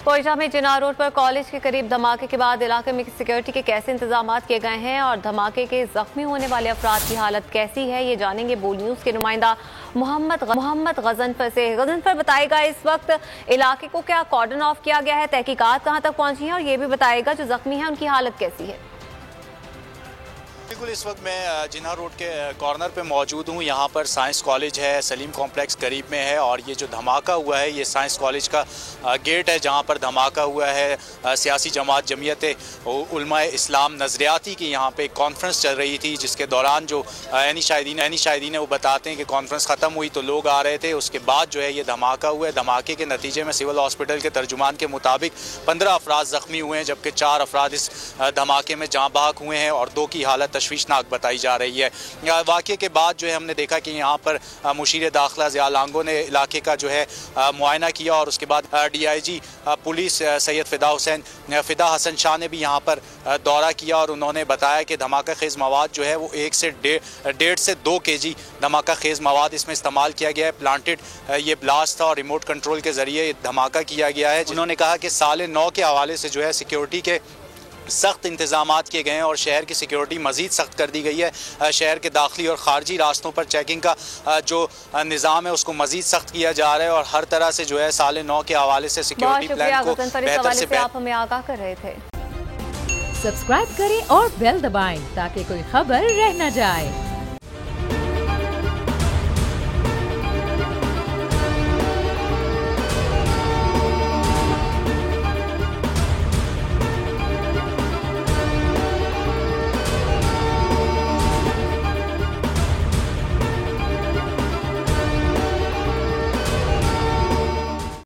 कोयटा में जिन्ना रोड पर कॉलेज के करीब धमाके के बाद इलाके में सिक्योरिटी के कैसे इंतजाम किए गए हैं और धमाके के जख्मी होने वाले अफराद की हालत कैसी है, ये जानेंगे बोल न्यूज के नुमाइंदा मोहम्मद गजनफर से। गजनफर, बताएगा इस वक्त इलाके को क्या कॉर्डन ऑफ किया गया है, तहकीकात कहां तक पहुंची है और ये भी बताएगा जो जख्मी है उनकी हालत कैसी है। बिल्कुल, इस वक्त मैं जिन्ना रोड के कॉर्नर पे मौजूद हूँ। यहाँ पर साइंस कॉलेज है, सलीम कॉम्प्लेक्स करीब में है और ये जो धमाका हुआ है ये साइंस कॉलेज का गेट है जहाँ पर धमाका हुआ है। सियासी जमात जमीयत उलमा इस्लाम नज़रियाती की यहाँ पे कॉन्फ्रेंस चल रही थी, जिसके दौरान जो ऐनी शाहिदीन है वो बताते हैं कि कॉन्फ्रेंस ख़त्म हुई तो लोग आ रहे थे, उसके बाद जो है ये धमाका हुआ है। धमाके के नतीजे में सिविल हॉस्पिटल के तर्जुमान के मुताबिक 15 अफराद ज़ख्मी हुए हैं, जबकि 4 अफराद इस धमाके में जाँ बहक हुए हैं और 2 की हालत तशवीशनाक बताई जा रही है। वाक़े के बाद जो है हमने देखा कि यहाँ पर मुशीर दाखिला ज़िया लांगो ने इलाके का जो है मुआयना किया और उसके बाद DIG पुलिस सैयद फ़िदा हसन शाह ने भी यहाँ पर दौरा किया और उन्होंने बताया कि धमाका खेज़ मवाद जो है वो 1 से 1.5 से 2 kg धमाका खेज़ मवाद इसमें इस्तेमाल किया गया है। प्लांटेड ये ब्लास्ट था और रिमोट कंट्रोल के ज़रिए धमाका किया गया है। उन्होंने कहा कि साल 9 के हवाले से जो है सिक्योरिटी के सख्त इंतजामात किए गए हैं और शहर की सिक्योरिटी मज़ीद सख्त कर दी गई है। शहर के दाखिली और ख़ारजी रास्तों पर चेकिंग का जो निज़ाम है उसको मज़ीद सख्त किया जा रहा है और हर तरह से जो है साल 9 के हवाले से सिक्योरिटी प्लान को बेहतर से आप हमें आगाह कर रहे थे। सब्सक्राइब करें और बेल दबाएं ताकि कोई खबर रह न जाए।